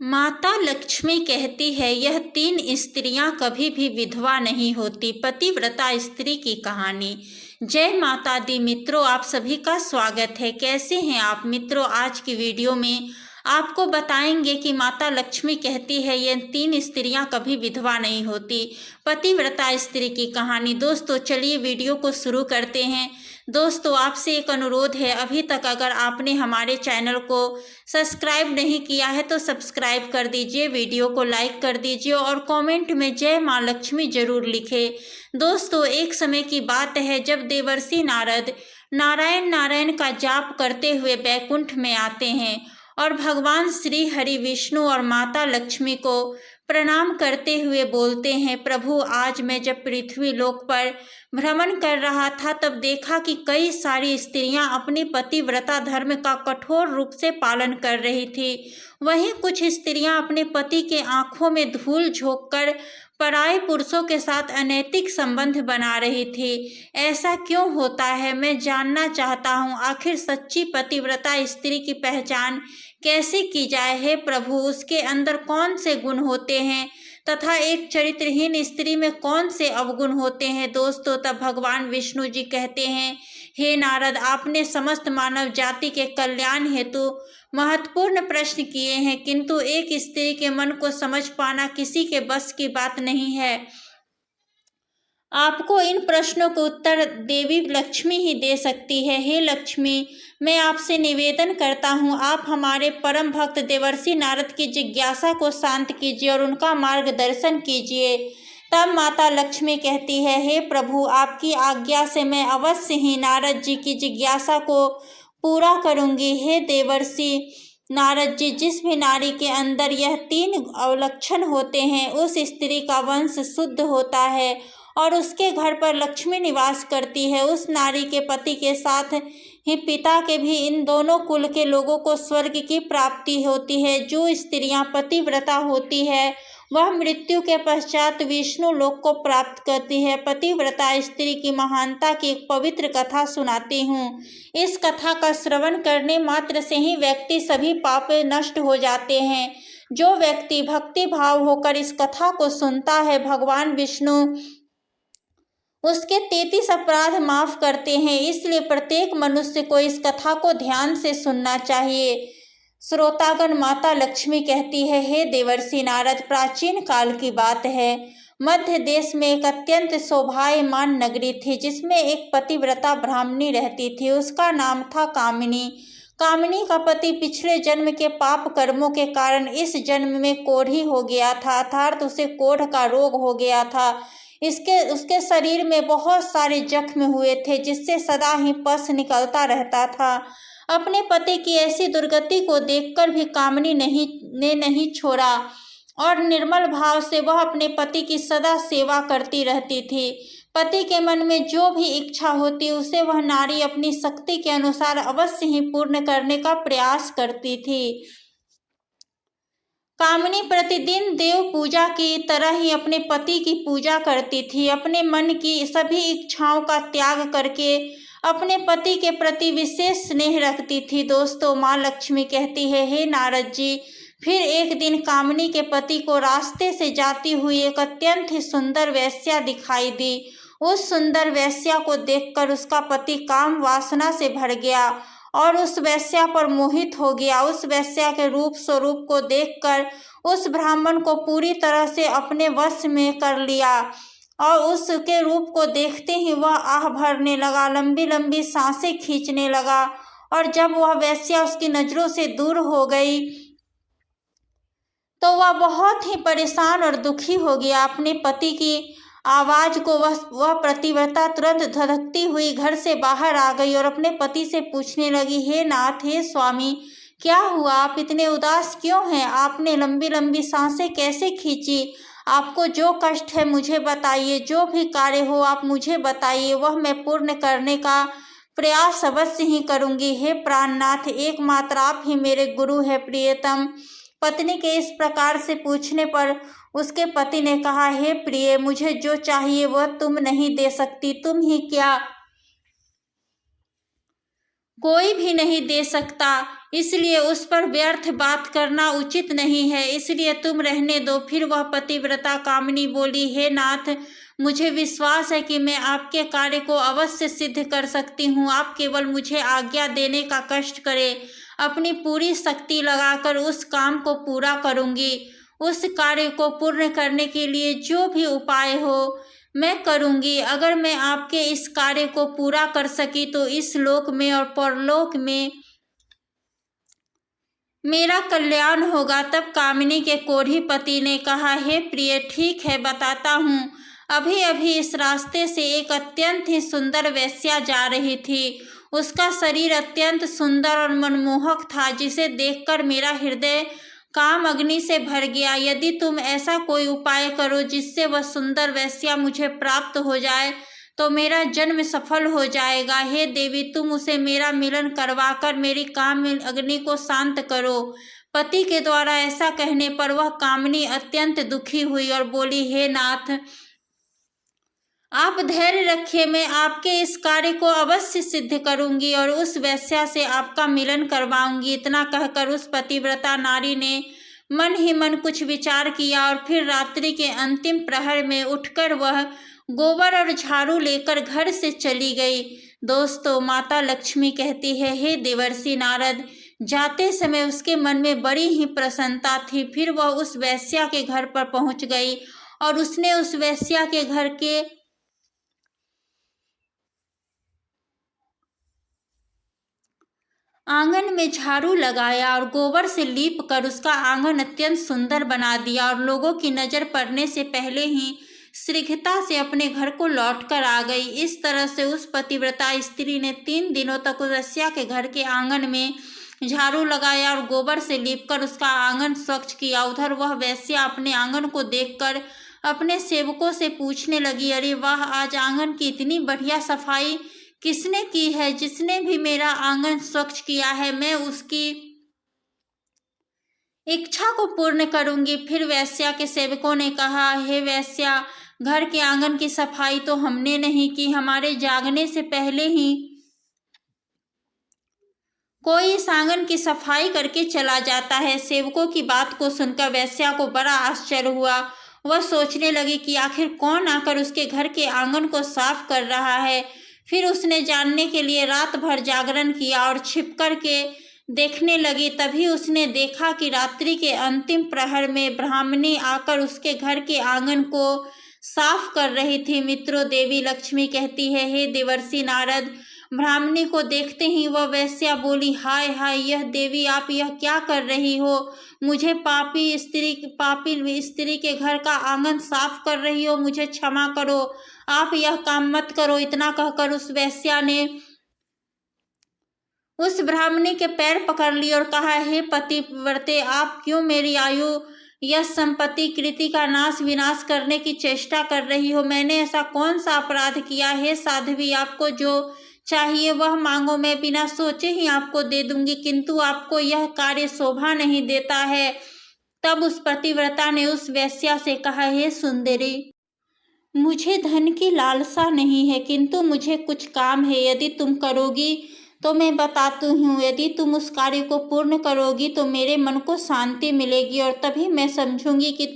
माता लक्ष्मी कहती है यह 3 स्त्रियां कभी भी विधवा नहीं होती। पतिव्रता स्त्री की कहानी। जय माता दी मित्रों, आप सभी का स्वागत है। कैसे हैं आप मित्रों? आज की वीडियो में आपको बताएंगे कि माता लक्ष्मी कहती है ये 3 स्त्रियां कभी विधवा नहीं होती। पतिव्रता स्त्री की कहानी। दोस्तों चलिए वीडियो को शुरू करते हैं। दोस्तों आपसे एक अनुरोध है, अभी तक अगर आपने हमारे चैनल को सब्सक्राइब नहीं किया है तो सब्सक्राइब कर दीजिए, वीडियो को लाइक कर दीजिए और कमेंट में जय माँ लक्ष्मी जरूर लिखें। दोस्तों एक समय की बात है जब देवर्षि नारद नारायण नारायण का जाप करते हुए बैकुंठ में आते हैं और भगवान श्री हरि विष्णु और माता लक्ष्मी को प्रणाम करते हुए बोलते हैं, प्रभु आज मैं जब पृथ्वी लोक पर भ्रमण कर रहा था तब देखा कि कई सारी स्त्रियां अपने पतिव्रता धर्म का कठोर रूप से पालन कर रही थी। वहीं कुछ स्त्रियां अपने पति के आंखों में धूल झोंककर पराये पुरुषों के साथ अनैतिक संबंध बना रही थी। ऐसा क्यों होता है, मैं जानना चाहता हूँ। आखिर सच्ची पतिव्रता स्त्री की पहचान कैसे की जाए? हे प्रभु, उसके अंदर कौन से गुण होते हैं तथा एक चरित्रहीन स्त्री में कौन से अवगुण होते हैं? दोस्तों तब भगवान विष्णु जी कहते हैं, हे नारद, आपने समस्त मानव जाति के कल्याण हेतु महत्वपूर्ण प्रश्न किए हैं, किंतु एक स्त्री के मन को समझ पाना किसी के बस की बात नहीं है। आपको इन प्रश्नों को उत्तर देवी लक्ष्मी ही दे सकती है। हे लक्ष्मी, मैं आपसे निवेदन करता हूँ, आप हमारे परम भक्त देवर्षि नारद की जिज्ञासा को शांत कीजिए और उनका मार्गदर्शन कीजिए। तब माता लक्ष्मी कहती है, हे प्रभु, आपकी आज्ञा से मैं अवश्य ही नारद जी की जिज्ञासा को पूरा करूंगी। हे देवर्षि नारद जी, जिस भी नारी के अंदर यह 3 अवलक्षण होते हैं उस स्त्री का वंश शुद्ध होता है और उसके घर पर लक्ष्मी निवास करती है। उस नारी के पति के साथ ही पिता के भी इन दोनों कुल के लोगों को स्वर्ग की प्राप्ति होती है। जो स्त्रियां पतिव्रता होती है वह मृत्यु के पश्चात विष्णु लोक को प्राप्त करती है। पतिव्रता स्त्री की महानता की एक पवित्र कथा सुनाती हूँ। इस कथा का श्रवण करने मात्र से ही व्यक्ति सभी पाप नष्ट हो जाते हैं। जो व्यक्ति भक्ति भाव होकर इस कथा को सुनता है, भगवान विष्णु उसके 33 अपराध माफ करते हैं। इसलिए प्रत्येक मनुष्य को इस कथा को ध्यान से सुनना चाहिए। श्रोतागण, माता लक्ष्मी कहती है, हे देवर्षि नारद, प्राचीन काल की बात है। मध्य देश में एक अत्यंत शोभायमान नगरी थी जिसमें एक पतिव्रता ब्राह्मणी रहती थी। उसका नाम था कामिनी। कामिनी का पति पिछले जन्म के पाप कर्मों के कारण इस जन्म में कोढ़ी हो गया था, अर्थात उसे कोढ़ का रोग हो गया था। उसके शरीर में बहुत सारे जख्म हुए थे जिससे सदा ही पस निकलता रहता था। अपने पति की ऐसी दुर्गति को देखकर भी कामिनी नहीं छोड़ा और निर्मल भाव से वह अपने पति की सदा सेवा करती रहती थी। पति के मन में जो भी इच्छा होती उसे वह नारी अपनी शक्ति के अनुसार अवश्य ही पूर्ण करने का प्रयास करती थी। कामिनी प्रतिदिन देव पूजा की तरह ही अपने पति की पूजा करती थी। अपने मन की सभी इच्छाओं का त्याग करके अपने पति के प्रति विशेष स्नेह रखती थी। दोस्तों माँ लक्ष्मी कहती है, हे नारद जी, फिर एक दिन कामिनी के पति को रास्ते से जाती हुई एक अत्यंत ही सुंदर वेश्या दिखाई दी। उस सुंदर वेश्या को देखकर उसका पति काम वासना से भर गया और उस वेश्या पर मोहित हो गया। उस वेश्या के रूप स्वरूप को देखकर उस ब्राह्मण को पूरी तरह से अपने वश में कर लिया और उसके रूप को देखते ही वह आह भरने लगा, लंबी लंबी सांसें खींचने लगा और जब वह वेश्या उसकी नजरों से दूर हो गई तो वह बहुत ही परेशान और दुखी हो गया। अपने पति की आवाज को वह पतिव्रता तुरंत धड़कती हुई घर से बाहर आ गई और अपने पति से पूछने लगी, हे नाथ, हे स्वामी, क्या हुआ? आप इतने उदास क्यों हैं? आपने लंबी लंबी सांसें कैसे खींची? आपको जो कष्ट है मुझे बताइए, जो भी कार्य हो आप मुझे बताइए, वह मैं पूर्ण करने का प्रयास अवश्य ही करूंगी। हे प्राणनाथ, एकमात्र आप ही मेरे गुरु है प्रियतम। पत्नी के इस प्रकार से पूछने पर उसके पति ने कहा, हे प्रिय, मुझे जो चाहिए वह तुम नहीं दे सकती। तुम ही क्या, कोई भी नहीं दे सकता। इसलिए उस पर व्यर्थ बात करना उचित नहीं है, इसलिए तुम रहने दो। फिर वह पतिव्रता कामिनी बोली, हे नाथ, मुझे विश्वास है कि मैं आपके कार्य को अवश्य सिद्ध कर सकती हूँ। आप केवल मुझे आज्ञा देने का कष्ट करें, अपनी पूरी शक्ति लगाकर उस काम को पूरा करूँगी। उस कार्य को पूर्ण करने के लिए जो भी उपाय हो मैं करूँगी। अगर मैं आपके इस कार्य को पूरा कर सकी तो इस लोक में और परलोक में मेरा कल्याण होगा। तब कामिनी के कोढ़ी पति ने कहा, हे प्रिय, ठीक है, बताता हूँ। अभी अभी इस रास्ते से एक अत्यंत ही सुंदर वेश्या जा रही थी। उसका शरीर अत्यंत सुंदर और मनमोहक था, जिसे देखकर मेरा हृदय काम अग्नि से भर गया। यदि तुम ऐसा कोई उपाय करो जिससे वह सुंदर वेश्या मुझे प्राप्त हो जाए तो मेरा जन्म सफल हो जाएगा। हे देवी, तुम उसे मेरा मिलन करवाकर मेरी काम अग्नि को शांत करो। पति के द्वारा ऐसा कहने पर वह कामिनी अत्यंत दुखी हुई और बोली, हे नाथ, आप धैर्य रखिए, मैं आपके इस कार्य को अवश्य सिद्ध करूंगी और उस वेश्या से आपका मिलन करवाऊंगी। इतना कहकर उस पतिव्रता नारी ने मन ही मन कुछ विचार किया और फिर रात्रि के अंतिम प्रहर में उठकर वह गोबर और झाड़ू लेकर घर से चली गई। दोस्तों, माता लक्ष्मी कहती है, हे देवर्षि नारद, जाते समय उसके मन में बड़ी ही प्रसन्नता थी। फिर वह उस वेश्या के घर पर पहुंच गई और उसने उस वेश्या के घर के आंगन में झाड़ू लगाया और गोबर से लीप कर उसका आंगन अत्यंत सुंदर बना दिया और लोगों की नजर पड़ने से पहले ही शीघ्रता से अपने घर को लौट कर आ गई। इस तरह से उस पतिव्रता स्त्री ने 3 दिनों तक उस वेश्या के घर के आंगन में झाड़ू लगाया और गोबर से लीपकर उसका आंगन स्वच्छ किया। उधर वह वेश्या अपने आंगन को देखकर अपने सेवकों से पूछने लगी, अरे वाह, आज आंगन की इतनी बढ़िया सफाई किसने की है? जिसने भी मेरा आंगन स्वच्छ किया है, मैं उसकी इच्छा को पूर्ण करूंगी। फिर वेश्या के सेवकों ने कहा, हे वेश्या, घर के आंगन की सफाई तो हमने नहीं की, हमारे जागने से पहले ही कोई इस आंगन की सफाई करके चला जाता है। सेवकों की बात को सुनकर वेश्या को बड़ा आश्चर्य हुआ। वह सोचने लगी कि आखिर कौन आकर उसके घर के आंगन को साफ कर रहा है। फिर उसने जानने के लिए रात भर जागरण किया और छिप कर के देखने लगी। तभी उसने देखा कि रात्रि के अंतिम प्रहर में ब्राह्मणी आकर उसके घर के आंगन को साफ कर रही थी। मित्रों, देवी लक्ष्मी कहती है, हे देवर्षि नारद, ब्राह्मणी को देखते ही वह वेश्या बोली, हाय हाय, यह देवी, आप यह क्या कर रही हो? मुझे पापी स्त्री के घर का आंगन साफ कर रही हो, मुझे क्षमा करो, आप यह काम मत करो। इतना कहकर उस वेश्या ने उस ब्राह्मणी के पैर पकड़ लिए और कहा, हे पतिव्रते, आप क्यों मेरी आयु यश संपत्ति कृति का नाश विनाश करने की चेष्टा कर रही हो? मैंने ऐसा कौन सा अपराध किया? हे साध्वी, आपको जो चाहिए वह मांगो, मैं बिना सोचे ही आपको दे दूंगी, किंतु आपको यह कार्य शोभा नहीं देता है। तब उस पतिव्रता ने उस वेश्या से कहा, हे सुंदरी, मुझे धन की लालसा नहीं है, किंतु मुझे कुछ काम है। यदि तुम करोगी तो मैं बताती हूँ, यदि तुम उस कार्य को पूर्ण करोगी तो मेरे मन को शांति मिलेगी और तभी मैं समझूंगी कि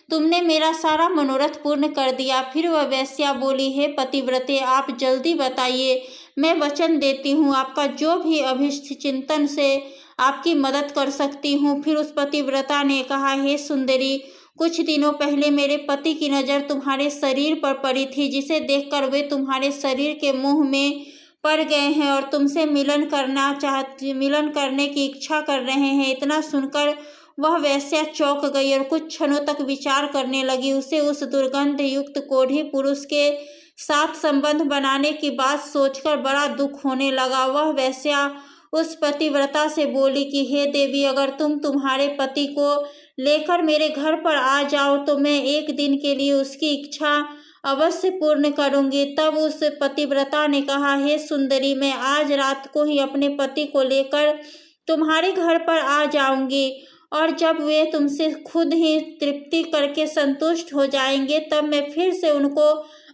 तुमने मेरा सारा मनोरथ पूर्ण कर दिया। फिर वह वेश्या बोली, हे पतिव्रते, आप जल्दी बताइए, मैं वचन देती हूँ आपका जो भी अभिष्ट चिंतन से आपकी मदद कर सकती हूँ। फिर उस पतिव्रता ने कहा, हे सुंदरी, कुछ दिनों पहले मेरे पति की नज़र तुम्हारे शरीर पर पड़ी थी, जिसे देखकर वे तुम्हारे शरीर के मुँह में पड़ गए हैं और तुमसे मिलन करने की इच्छा कर रहे हैं। इतना सुनकर वह वेश्या चौंक गई और कुछ क्षणों तक विचार करने लगी। उसे उस दुर्गंध युक्त कोढ़ी पुरुष के साथ संबंध बनाने की बात सोचकर बड़ा दुख होने लगा। वह वेश्या उस पतिव्रता से बोली कि हे देवी, अगर तुम तुम्हारे पति को लेकर मेरे घर पर आ जाओ तो मैं एक दिन के लिए उसकी इच्छा अवश्य पूर्ण करूंगी। तब उस पतिव्रता ने कहा, हे सुंदरी, मैं आज रात को ही अपने पति को लेकर तुम्हारे घर पर आ जाऊंगी और जब वे तुमसे खुद ही तृप्ति करके संतुष्ट हो जाएंगे तब मैं फिर से उनको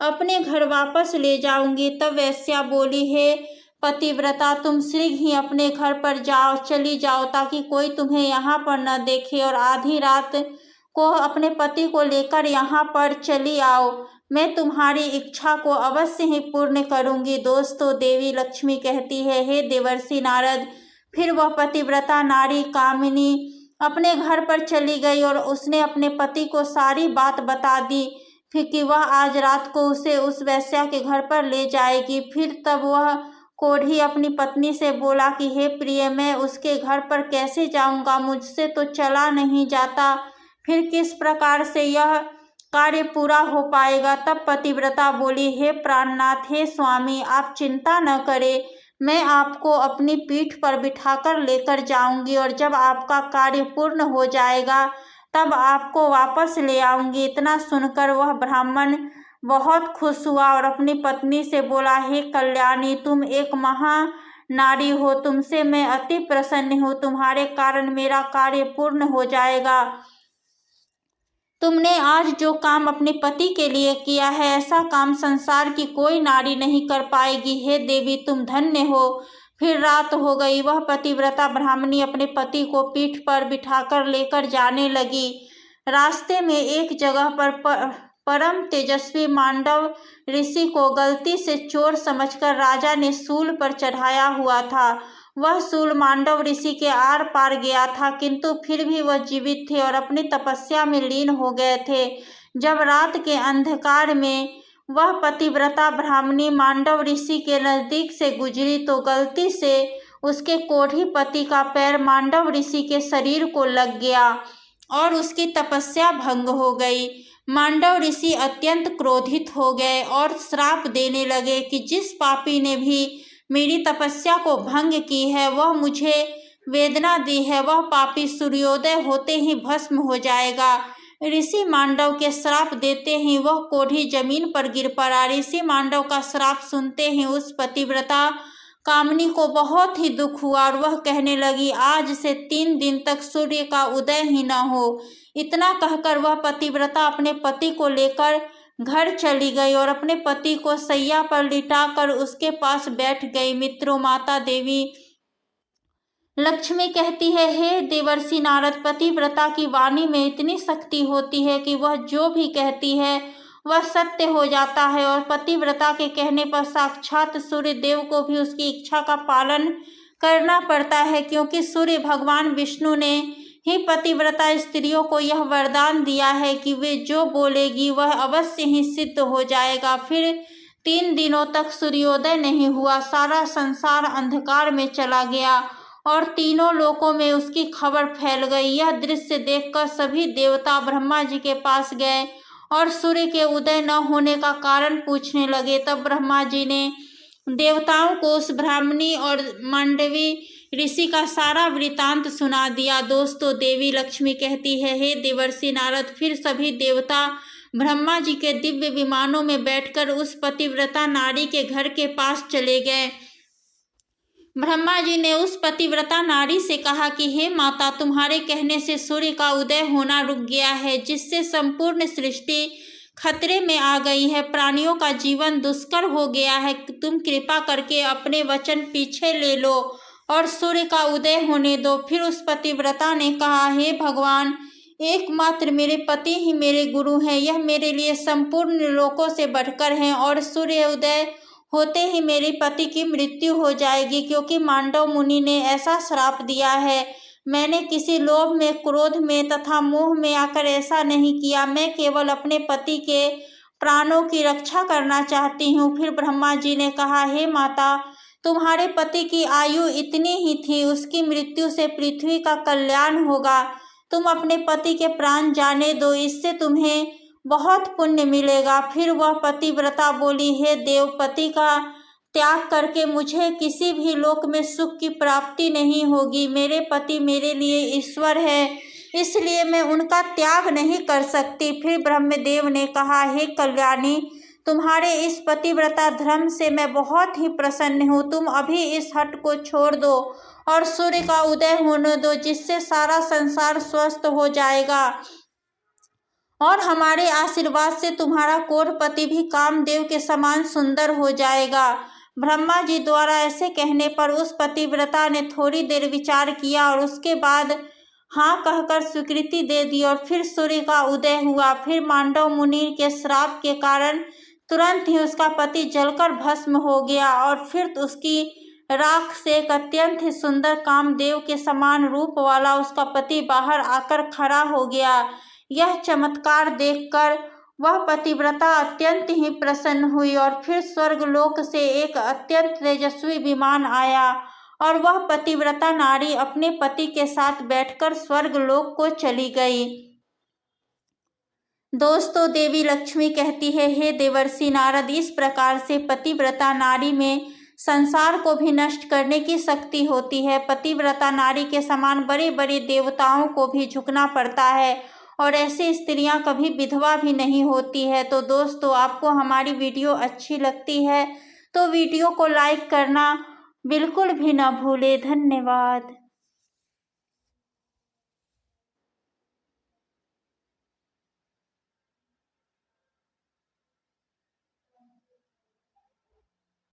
अपने घर वापस ले जाऊंगी। तब वेश्या बोली, हे पतिव्रता, तुम शीघ्र ही अपने घर पर चली जाओ ताकि कोई तुम्हें यहाँ पर न देखे, और आधी रात को अपने पति को लेकर यहाँ पर चली आओ। मैं तुम्हारी इच्छा को अवश्य ही पूर्ण करूँगी। दोस्तों, देवी लक्ष्मी कहती है, हे देवर्षि नारद। फिर वह पतिव्रता नारी कामिनी अपने घर पर चली गई और उसने अपने पति को सारी बात बता दी, फिर कि वह आज रात को उसे उस वेश्या के घर पर ले जाएगी। फिर तब वह कोढ़ी अपनी पत्नी से बोला कि हे प्रिय, मैं उसके घर पर कैसे जाऊंगा, मुझसे तो चला नहीं जाता, फिर किस प्रकार से यह कार्य पूरा हो पाएगा। तब पतिव्रता बोली, हे प्राणनाथ, हे स्वामी, आप चिंता न करें, मैं आपको अपनी पीठ पर बिठाकर लेकर जाऊंगी, और जब आपका कार्य पूर्ण हो जाएगा तब आपको वापस ले आऊंगी। इतना सुनकर वह ब्राह्मण बहुत खुश हुआ और अपनी पत्नी से बोला, हे कल्याणी, तुम एक महानारी हो, तुमसे मैं अति प्रसन्न हूँ, तुम्हारे कारण मेरा कार्य पूर्ण हो जाएगा। तुमने आज जो काम अपने पति के लिए किया है, ऐसा काम संसार की कोई नारी नहीं कर पाएगी। हे देवी, तुम धन्य हो। फिर रात हो गई। वह पतिव्रता ब्राह्मणी अपने पति को पीठ पर बिठाकर लेकर जाने लगी। रास्ते में एक जगह पर परम तेजस्वी मांडव ऋषि को गलती से चोर समझकर राजा ने सूल पर चढ़ाया हुआ था। वह सूल मांडव ऋषि के आर पार गया था, किंतु फिर भी वह जीवित थे और अपनी तपस्या में लीन हो गए थे। जब रात के अंधकार में वह पतिव्रता ब्राह्मणी मांडव ऋषि के नजदीक से गुजरी तो गलती से उसके कोढ़ी पति का पैर मांडव ऋषि के शरीर को लग गया और उसकी तपस्या भंग हो गई। मांडव ऋषि अत्यंत क्रोधित हो गए और श्राप देने लगे कि जिस पापी ने भी मेरी तपस्या को भंग की है, वह मुझे वेदना दी है, वह पापी सूर्योदय होते ही भस्म हो जाएगा। ऋषि मांडव के श्राप देते ही वह कोढ़ी जमीन पर गिर पड़ा। ऋषि मांडव का श्राप सुनते ही उस पतिव्रता कामिनी को बहुत ही दुख हुआ और वह कहने लगी, आज से 3 दिन तक सूर्य का उदय ही न हो। इतना कहकर वह पतिव्रता अपने पति को लेकर घर चली गई और अपने पति को सैया पर लिटाकर उसके पास बैठ गई। मित्रों, माता देवी लक्ष्मी कहती है, हे देवर्षि नारद, पतिव्रता की वाणी में इतनी शक्ति होती है कि वह जो भी कहती है वह सत्य हो जाता है, और पतिव्रता के कहने पर साक्षात सूर्य देव को भी उसकी इच्छा का पालन करना पड़ता है, क्योंकि सूर्य भगवान विष्णु ने ही पतिव्रता स्त्रियों को यह वरदान दिया है कि वे जो बोलेगी वह अवश्य ही सिद्ध हो जाएगा। फिर 3 दिनों तक सूर्योदय नहीं हुआ। सारा संसार अंधकार में चला गया और तीनों लोकों में उसकी खबर फैल गई। यह दृश्य देखकर सभी देवता ब्रह्मा जी के पास गए और सूर्य के उदय न होने का कारण पूछने लगे। तब ब्रह्मा जी ने देवताओं को उस ब्राह्मणी और मांडवी ऋषि का सारा वृतांत सुना दिया। दोस्तों, देवी लक्ष्मी कहती है, हे देवर्षि नारद, फिर सभी देवता ब्रह्मा जी के दिव्य विमानों में बैठकर उस पतिव्रता नारी के घर के पास चले गए। ब्रह्मा जी ने उस पतिव्रता नारी से कहा कि हे माता, तुम्हारे कहने से सूर्य का उदय होना रुक गया है, जिससे संपूर्ण सृष्टि खतरे में आ गई है। प्राणियों का जीवन दुष्कर हो गया है। तुम कृपा करके अपने वचन पीछे ले लो और सूर्य का उदय होने दो। फिर उस पतिव्रता ने कहा, हे भगवान, एकमात्र मेरे पति ही मेरे गुरु हैं। यह मेरे लिए संपूर्ण लोकों से बढ़कर हैं और सूर्य उदय होते ही मेरे पति की मृत्यु हो जाएगी, क्योंकि मांडव मुनि ने ऐसा श्राप दिया है। मैंने किसी लोभ में, क्रोध में तथा मोह में आकर ऐसा नहीं किया। मैं केवल अपने पति के प्राणों की रक्षा करना चाहती हूँ। फिर ब्रह्मा जी ने कहा, हे माता, तुम्हारे पति की आयु इतनी ही थी, उसकी मृत्यु से पृथ्वी का कल्याण होगा। तुम अपने पति के प्राण जाने दो, इससे तुम्हें बहुत पुण्य मिलेगा। फिर वह पतिव्रता बोली, हे देव, पति का त्याग करके मुझे किसी भी लोक में सुख की प्राप्ति नहीं होगी। मेरे पति मेरे लिए ईश्वर है, इसलिए मैं उनका त्याग नहीं कर सकती। फिर ब्रह्मदेव ने कहा, हे कल्याणी, तुम्हारे इस पतिव्रता धर्म से मैं बहुत ही प्रसन्न हूँ। तुम अभी इस हट को छोड़ दो और सूर्य का उदय होने दो, जिससे सारा संसार स्वस्थ हो जाएगा और हमारे आशीर्वाद से तुम्हारा कोढ़ पति भी कामदेव के समान सुंदर हो जाएगा। ब्रह्मा जी द्वारा ऐसे कहने पर उस पतिव्रता ने थोड़ी देर विचार किया और उसके बाद हाँ कहकर स्वीकृति दे दी और फिर सूर्य का उदय हुआ। फिर मांडव मुनि के श्राप के कारण तुरंत ही उसका पति जलकर भस्म हो गया और फिर उसकी राख से एक अत्यंत ही सुंदर कामदेव के समान रूप वाला उसका पति बाहर आकर खड़ा हो गया। यह चमत्कार देखकर वह पतिव्रता अत्यंत ही प्रसन्न हुई और फिर स्वर्गलोक से एक अत्यंत तेजस्वी विमान आया और वह पतिव्रता नारी अपने पति के साथ बैठकर स्वर्गलोक को चली गई। दोस्तों, देवी लक्ष्मी कहती है, हे देवर्षि नारद, इस प्रकार से पतिव्रता नारी में संसार को भी नष्ट करने की शक्ति होती है। पतिव्रता नारी के समान बड़े बड़े देवताओं को भी झुकना पड़ता है और ऐसी स्त्रियां कभी विधवा भी नहीं होती है। तो दोस्तों, आपको हमारी वीडियो अच्छी लगती है तो वीडियो को लाइक करना बिल्कुल भी न भूलें। धन्यवाद।